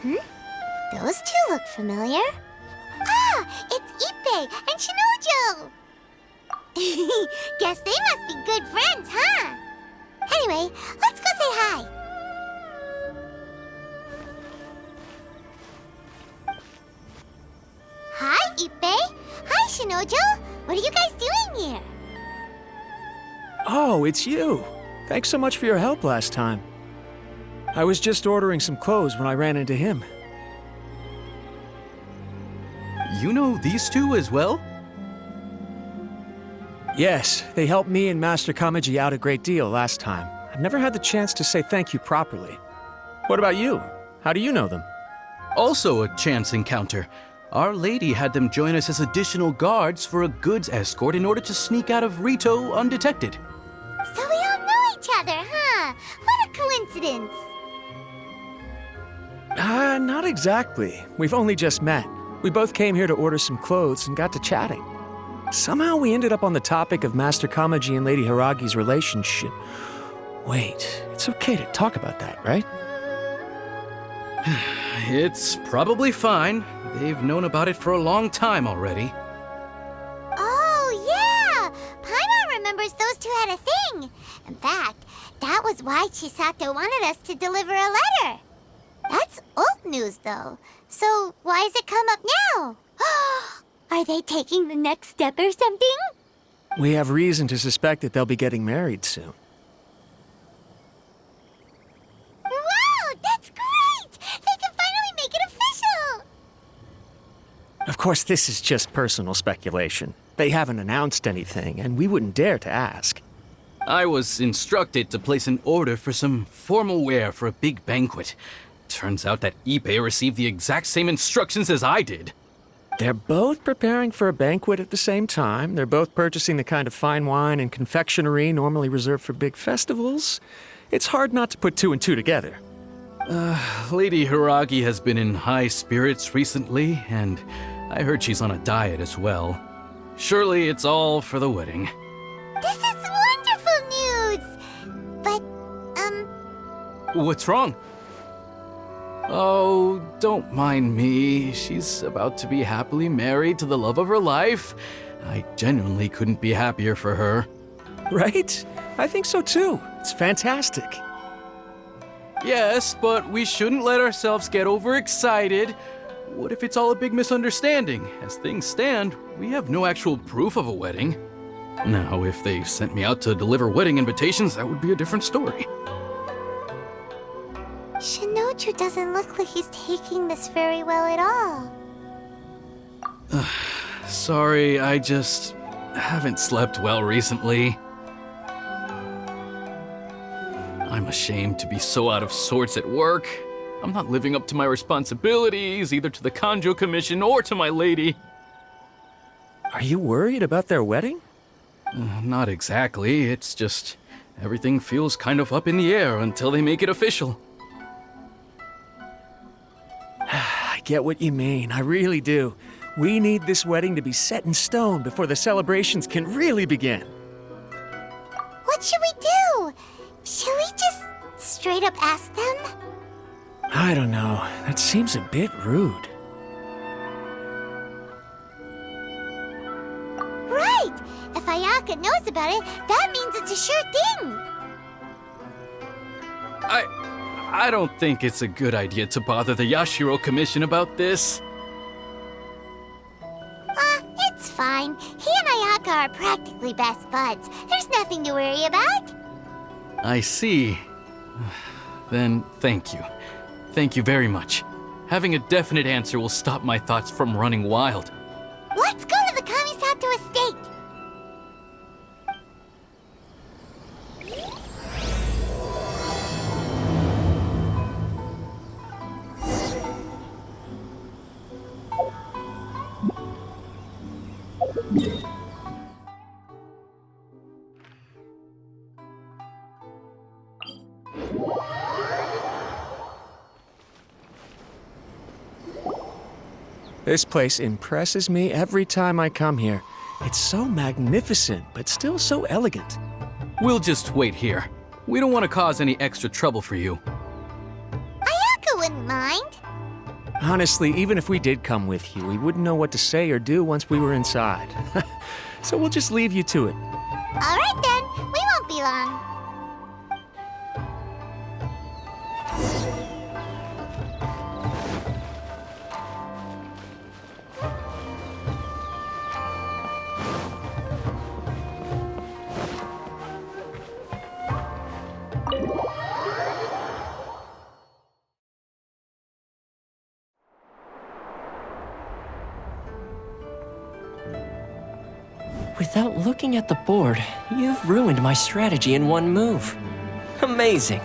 Those two look familiar. Ah, it's Ippei and Shinojo! Guess they must be good friends, huh? Anyway, let's go say hi. Hi, Ippei. Hi, Shinojo. What are you guys doing here? Oh, it's you. Thanks so much for your help last time. I was just ordering some clothes when I ran into him. You know these two as well? Yes, they helped me and Master Kamaji out a great deal last time. I've never had the chance to say thank you properly. What about you? How do you know them? Also a chance encounter. Our lady had them join us as additional guards for a goods escort in order to sneak out of Rito undetected. So we all know each other, huh? What a coincidence. Not exactly. We've only just met. We both came here to order some clothes and got to chatting. Somehow we ended up on the topic of Master Kamaji and Lady Hiragi's relationship. Wait, it's okay to talk about that, right? It's probably fine. They've known about it for a long time already. Oh, yeah! Paimon remembers those two had a thing. In fact, that was why Chisato wanted us to deliver a letter. That's old news, though. So why has it come up now? Are they taking the next step or something? We have reason to suspect that they'll be getting married soon. Wow, that's great! They can finally make it official! Of course, this is just personal speculation. They haven't announced anything, and we wouldn't dare to ask. I was instructed to place an order for some formal wear for a big banquet. Turns out that Ippei received the exact same instructions as I did. They're both preparing for a banquet at the same time. They're both purchasing the kind of fine wine and confectionery normally reserved for big festivals. It's hard not to put two and two together. Lady Hiragi has been in high spirits recently, and I heard she's on a diet as well. Surely it's all for the wedding. This is wonderful news! But, What's wrong? Oh, don't mind me. She's about to be happily married to the love of her life. I genuinely couldn't be happier for her. Right? I think so too. It's fantastic. Yes, but we shouldn't let ourselves get overexcited. What if it's all a big misunderstanding? As things stand, we have no actual proof of a wedding. Now, if they sent me out to deliver wedding invitations, that would be a different story. Shinoju doesn't look like he's taking this very well at all. Sorry, I just haven't slept well recently. I'm ashamed to be so out of sorts at work. I'm not living up to my responsibilities, either to the Kanjo Commission or to my lady. Are you worried about their wedding? Not exactly, it's just everything feels kind of up in the air until they make it official. I get what you mean, I really do. We need this wedding to be set in stone before the celebrations can really begin. What should we do? Should we just straight up ask them? I don't know, that seems a bit rude. Right! If Ayaka knows about it, that means it's a sure thing! I don't think it's a good idea to bother the Yashiro Commission about this. It's fine. He and Ayaka are practically best buds. There's nothing to worry about. I see. Then thank you. Thank you very much. Having a definite answer will stop my thoughts from running wild. Let's go to the Kamisato estate! This place impresses me every time I come here. It's so magnificent, but still so elegant. We'll just wait here. We don't want to cause any extra trouble for you. Ayaka wouldn't mind. Honestly, even if we did come with you, we wouldn't know what to say or do once we were inside. So we'll just leave you to it. All right then, we won't be long. Without looking at the board, you've ruined my strategy in one move. Amazing.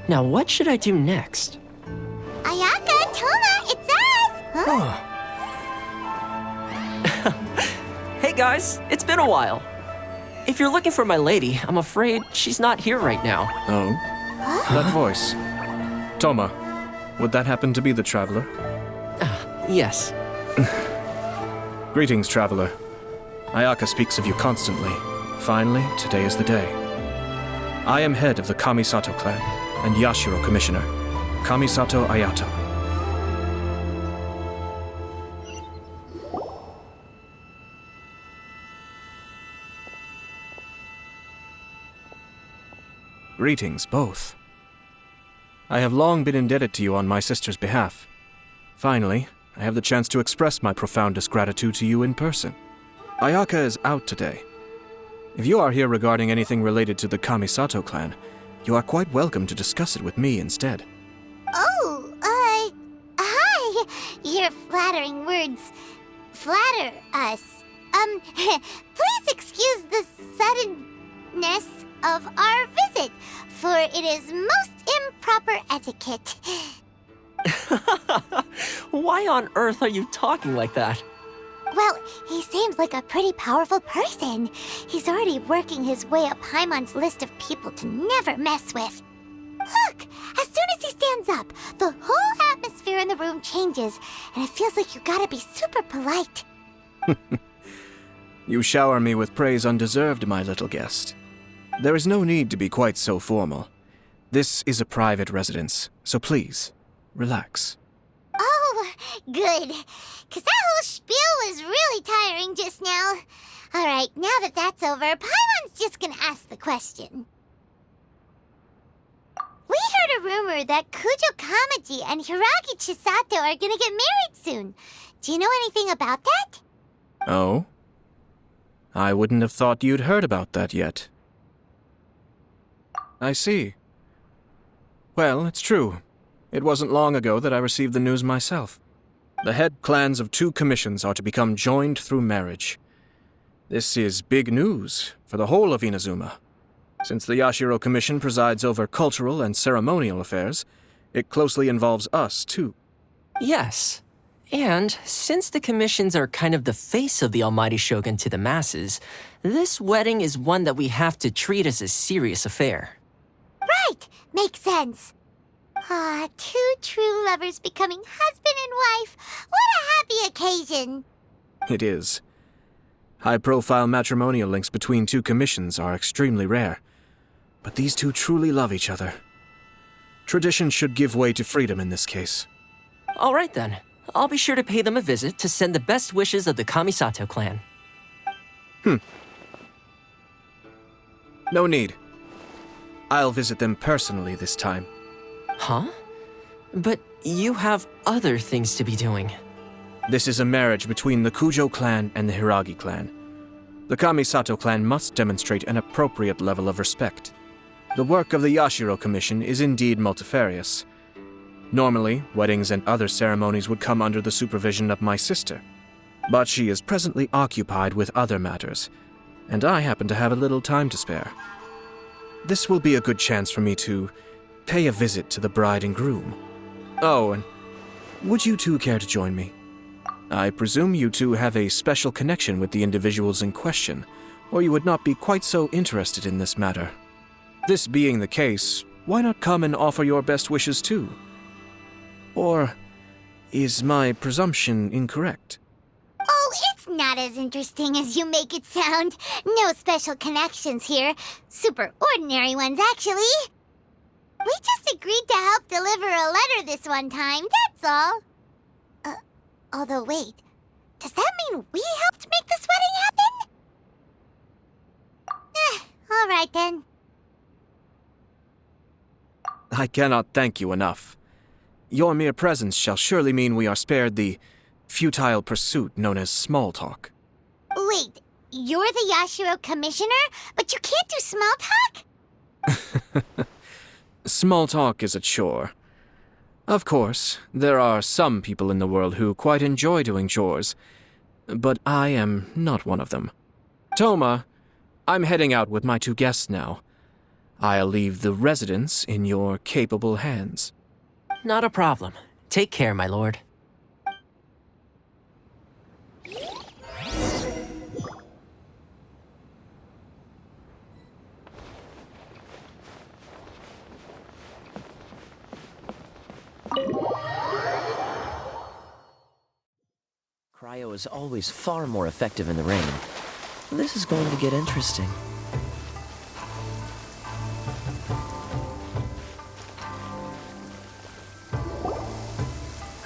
Now what should I do next? Ayaka, Toma, it's us! Huh? Hey guys, it's been a while. If you're looking for my lady, I'm afraid she's not here right now. Oh? That voice. Toma, would that happen to be the traveler? Yes. Greetings, traveler. Ayaka speaks of you constantly. Finally, today is the day. I am head of the Kamisato clan and Yashiro commissioner, Kamisato Ayato. Greetings, both. I have long been indebted to you on my sister's behalf. Finally, I have the chance to express my profoundest gratitude to you in person. Ayaka is out today. If you are here regarding anything related to the Kamisato clan, you are quite welcome to discuss it with me instead. Oh, hi. Your flattering words flatter us. Please excuse the suddenness of our visit, for it is most improper etiquette. Why on earth are you talking like that? Well, he seems like a pretty powerful person. He's already working his way up Paimon's list of people to never mess with. Look, as soon as he stands up, the whole atmosphere in the room changes, and it feels like you gotta be super polite. You shower me with praise undeserved, my little guest. There is no need to be quite so formal. This is a private residence, so please, relax. Oh, good. 'Cause that whole spiel was really tiring just now. Alright, now that that's over, Paimon's just gonna ask the question. We heard a rumor that Kujo Kamaji and Hiragi Chisato are gonna get married soon. Do you know anything about that? Oh? I wouldn't have thought you'd heard about that yet. I see. Well, it's true. It wasn't long ago that I received the news myself. The head clans of 2 commissions are to become joined through marriage. This is big news for the whole of Inazuma. Since the Yashiro Commission presides over cultural and ceremonial affairs, it closely involves us, too. Yes. And since the commissions are kind of the face of the Almighty Shogun to the masses, this wedding is one that we have to treat as a serious affair. Right, makes sense. Ah, 2 true lovers becoming husband and wife. What a happy occasion. It is. High-profile matrimonial links between 2 commissions are extremely rare. But these 2 truly love each other. Tradition should give way to freedom in this case. All right then. I'll be sure to pay them a visit to send the best wishes of the Kamisato clan. No need. I'll visit them personally this time. Huh? But you have other things to be doing. This is a marriage between the Kujo clan and the Hiragi clan. The Kamisato clan must demonstrate an appropriate level of respect. The work of the Yashiro Commission is indeed multifarious. Normally, weddings and other ceremonies would come under the supervision of my sister. But she is presently occupied with other matters, and I happen to have a little time to spare. This will be a good chance for me to pay a visit to the bride and groom. Oh, and would you 2 care to join me? I presume you 2 have a special connection with the individuals in question, or you would not be quite so interested in this matter. This being the case, why not come and offer your best wishes too? Or is my presumption incorrect? Oh, it's not as interesting as you make it sound. No special connections here. Super ordinary ones, actually. We just agreed to help deliver a letter this one time, that's all. Although wait, does that mean we helped make this wedding happen? All right then. I cannot thank you enough. Your mere presence shall surely mean we are spared the futile pursuit known as small talk. Wait, you're the Yashiro commissioner, but you can't do small talk? Small talk is a chore. Of course, there are some people in the world who quite enjoy doing chores, but I am not one of them. Toma, I'm heading out with my 2 guests now. I'll leave the residence in your capable hands. Not a problem. Take care, my lord. Cryo is always far more effective in the rain. This is going to get interesting.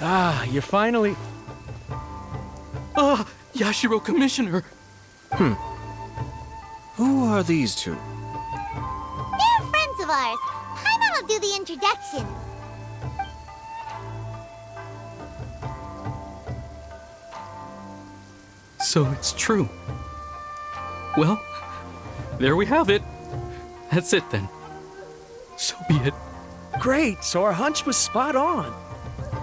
Ah, you're finally... Ah, Yashiro Commissioner! Who are these 2? They're friends of ours. Paimon will do the introductions. So it's true. Well, there we have it. That's it then. So be it. Great, so our hunch was spot on.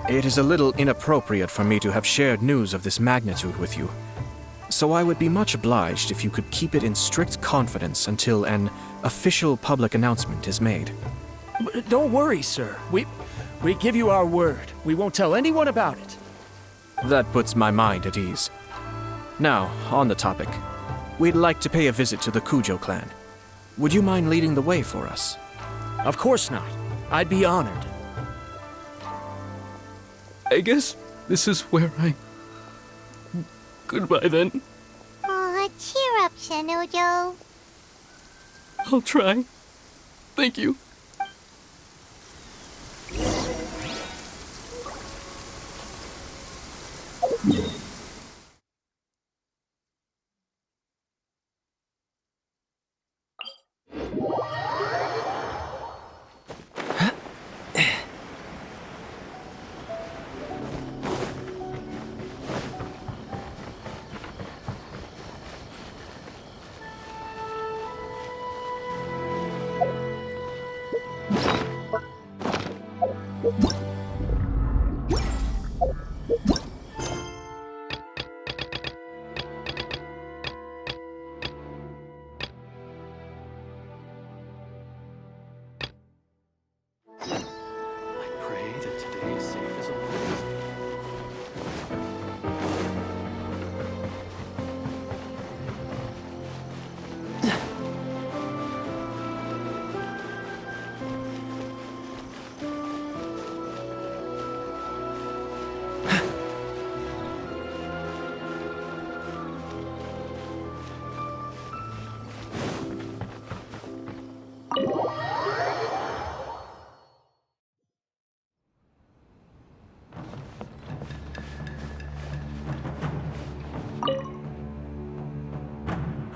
It is a little inappropriate for me to have shared news of this magnitude with you. So I would be much obliged if you could keep it in strict confidence until an official public announcement is made. Don't worry, sir. We give you our word. We won't tell anyone about it. That puts my mind at ease. Now, on the topic. We'd like to pay a visit to the Kujo clan. Would you mind leading the way for us? Of course not. I'd be honored. I guess this is where I... Goodbye then. Aw, cheer up, Shanojo. I'll try. Thank you.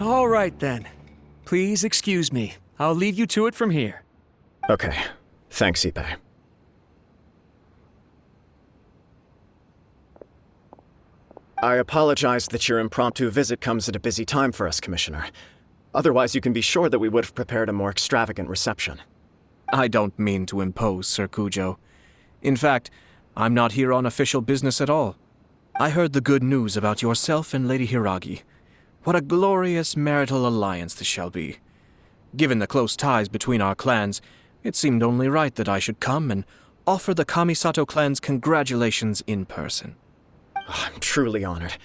All right, then. Please excuse me. I'll leave you to it from here. Okay. Thanks, Ippei. I apologize that your impromptu visit comes at a busy time for us, Commissioner. Otherwise, you can be sure that we would have prepared a more extravagant reception. I don't mean to impose, Sir Kujo. In fact, I'm not here on official business at all. I heard the good news about yourself and Lady Hiragi. What a glorious marital alliance this shall be. Given the close ties between our clans, it seemed only right that I should come and offer the Kamisato clan's congratulations in person. I'm truly honored.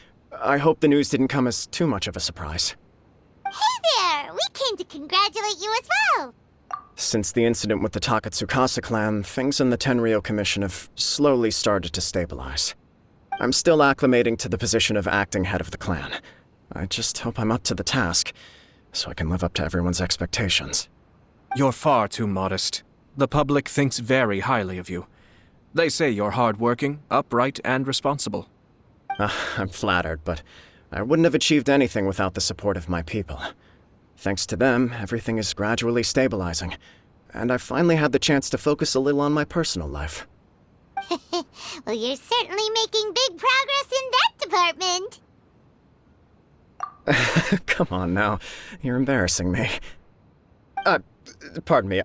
I hope the news didn't come as too much of a surprise. Hey there! We came to congratulate you as well! Since the incident with the Takatsukasa clan, things in the Tenryou Commission have slowly started to stabilize. I'm still acclimating to the position of acting head of the clan. I just hope I'm up to the task, so I can live up to everyone's expectations. You're far too modest. The public thinks very highly of you. They say you're hardworking, upright, and responsible. I'm flattered, but I wouldn't have achieved anything without the support of my people. Thanks to them, everything is gradually stabilizing, and I've finally had the chance to focus a little on my personal life. Well, you're certainly making big progress in that department. Come on now, you're embarrassing me. Pardon me,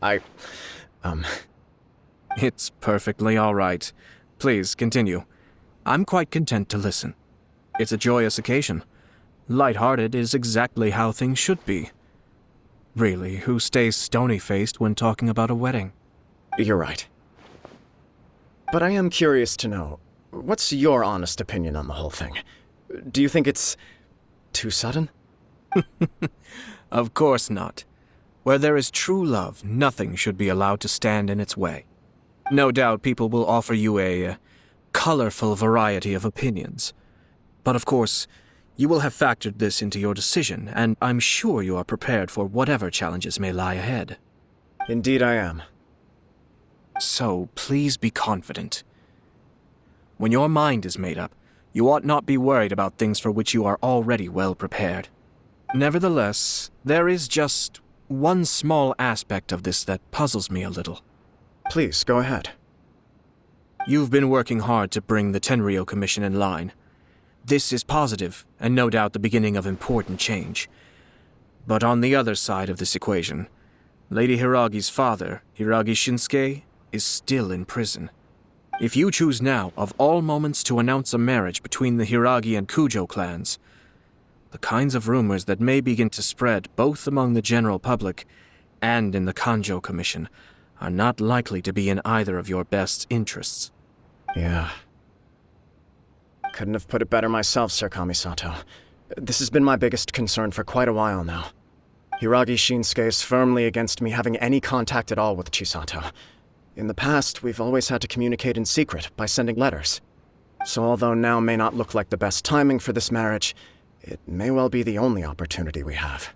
It's perfectly all right. Please, continue. I'm quite content to listen. It's a joyous occasion. Light-hearted is exactly how things should be. Really, who stays stony-faced when talking about a wedding? You're right. But I am curious to know, what's your honest opinion on the whole thing? Do you think it's too sudden? Of course not. Where there is true love, nothing should be allowed to stand in its way. No doubt people will offer you a colorful variety of opinions. But of course, you will have factored this into your decision, and I'm sure you are prepared for whatever challenges may lie ahead. Indeed I am. So, please be confident. When your mind is made up, you ought not be worried about things for which you are already well prepared. Nevertheless, there is just one small aspect of this that puzzles me a little. Please, go ahead. You've been working hard to bring the Tenryou Commission in line. This is positive, and no doubt the beginning of important change. But on the other side of this equation, Lady Hiragi's father, Hiragi Shinsuke, is still in prison. If you choose now, of all moments, to announce a marriage between the Hiragi and Kujo clans, the kinds of rumors that may begin to spread both among the general public and in the Kanjo Commission are not likely to be in either of your best interests. Yeah. Couldn't have put it better myself, Sir Kamisato. This has been my biggest concern for quite a while now. Hiragi Shinsuke is firmly against me having any contact at all with Chisato. In the past, we've always had to communicate in secret by sending letters. So although now may not look like the best timing for this marriage, it may well be the only opportunity we have.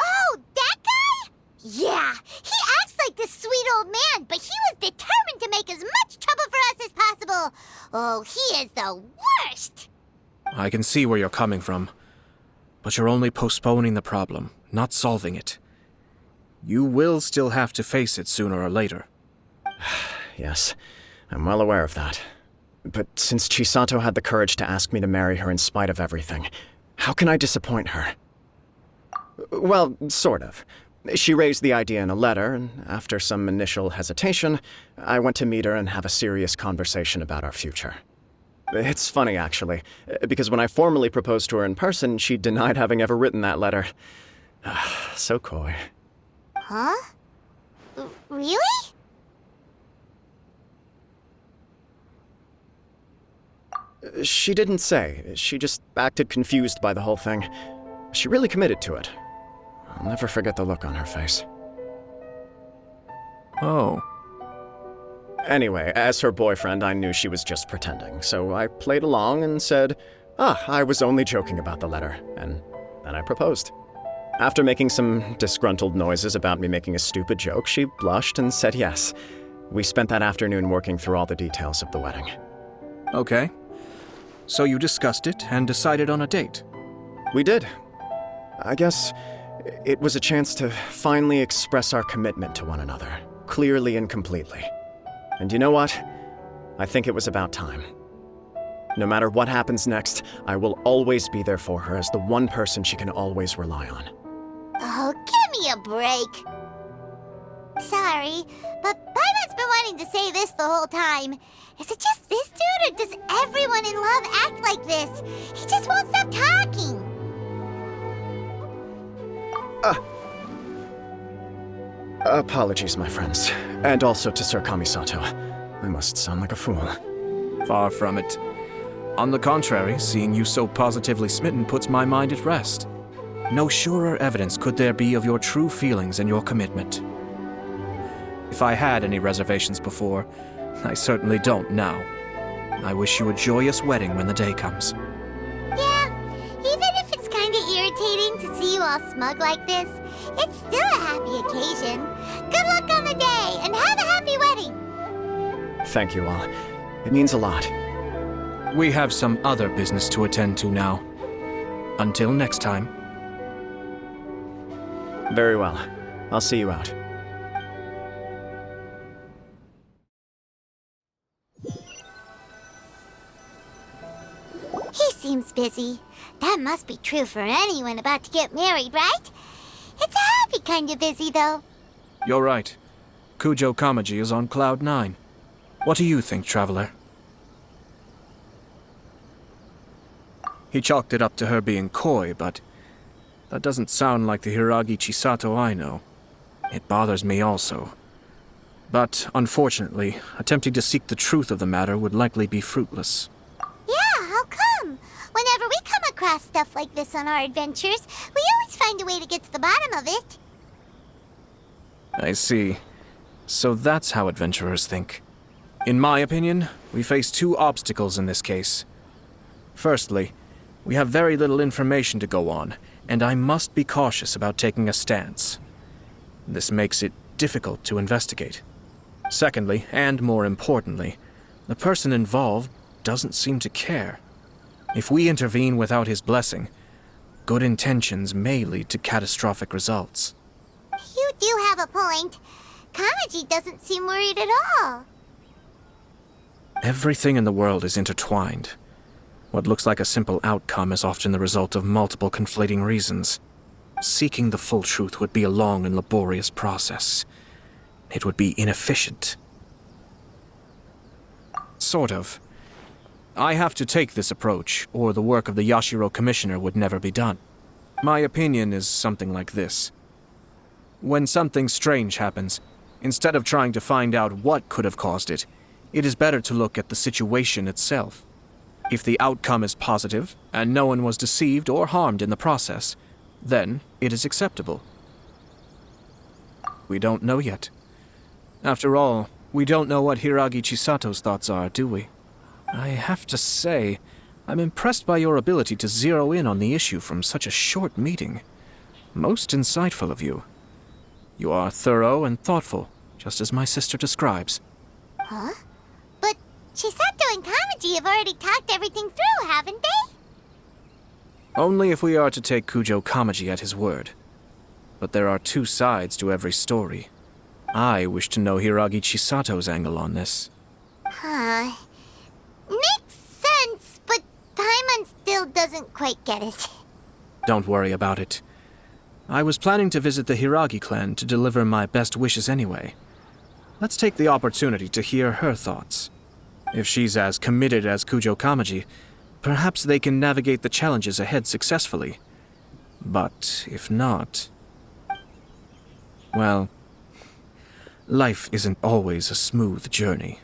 Oh, that guy? Yeah, he acts like this sweet old man, but he was determined to make as much trouble for us as possible. Oh, he is the worst! I can see where you're coming from, but you're only postponing the problem, not solving it. You will still have to face it sooner or later. Yes, I'm well aware of that. But since Chisato had the courage to ask me to marry her in spite of everything, how can I disappoint her? Well, sort of. She raised the idea in a letter, and after some initial hesitation, I went to meet her and have a serious conversation about our future. It's funny, actually, because when I formally proposed to her in person, she denied having ever written that letter. So coy. Huh? Really? She didn't say. She just acted confused by the whole thing. She really committed to it. I'll never forget the look on her face. Oh. Anyway, as her boyfriend, I knew she was just pretending, so I played along and said, I was only joking about the letter, and then I proposed. After making some disgruntled noises about me making a stupid joke, she blushed and said yes. We spent that afternoon working through all the details of the wedding. Okay. So you discussed it and decided on a date? We did. I guess it was a chance to finally express our commitment to one another, clearly and completely. And you know what? I think it was about time. No matter what happens next, I will always be there for her as the one person she can always rely on. Oh, give me a break. Sorry, but Paimon's been wanting to say this the whole time. Is it just this dude, or does everyone in love act like this? He just won't stop talking. Apologies, my friends. And also to Sir Kamisato. I must sound like a fool. Far from it. On the contrary, seeing you so positively smitten puts my mind at rest. No surer evidence could there be of your true feelings and your commitment. If I had any reservations before, I certainly don't now. I wish you a joyous wedding when the day comes. Yeah, even if it's kinda irritating to see you all smug like this, it's still a happy occasion. Good luck on the day, and have a happy wedding! thank you all. It means a lot. We have some other business to attend to now. Until next time. Very well. I'll see you out. He seems busy. That must be true for anyone about to get married, right? It's a happy kind of busy, though. You're right. Kujo Kamaji is on cloud 9. What do you think, Traveler? He chalked it up to her being coy, but that doesn't sound like the Hiragi Chisato I know. It bothers me also. But, unfortunately, attempting to seek the truth of the matter would likely be fruitless. Yeah, how come? Whenever we come across stuff like this on our adventures, we always find a way to get to the bottom of it. I see. So that's how adventurers think. In my opinion, we face two obstacles in this case. Firstly, we have very little information to go on, and I must be cautious about taking a stance. This makes it difficult to investigate. Secondly, and more importantly, the person involved doesn't seem to care. If we intervene without his blessing, good intentions may lead to catastrophic results. You do have a point. Kamaji doesn't seem worried at all. Everything in the world is intertwined. What looks like a simple outcome is often the result of multiple conflating reasons. Seeking the full truth would be a long and laborious process. It would be inefficient. Sort of. I have to take this approach, or the work of the Yashiro Commissioner would never be done. My opinion is something like this. When something strange happens, instead of trying to find out what could have caused it, it is better to look at the situation itself. If the outcome is positive, and no one was deceived or harmed in the process, then it is acceptable. We don't know yet. After all, we don't know what Hiragi Chisato's thoughts are, do we? I have to say, I'm impressed by your ability to zero in on the issue from such a short meeting. Most insightful of you. You are thorough and thoughtful, just as my sister describes. Huh? But Chisato and Kamaji have already talked everything through, haven't they? Only if we are to take Kujo Kamaji at his word. But there are two sides to every story. I wish to know Hiragi Chisato's angle on this. Huh. Makes sense, but Paimon still doesn't quite get it. Don't worry about it. I was planning to visit the Hiragi clan to deliver my best wishes anyway. Let's take the opportunity to hear her thoughts. If she's as committed as Kujo Kamaji, perhaps they can navigate the challenges ahead successfully. But if not... well, life isn't always a smooth journey.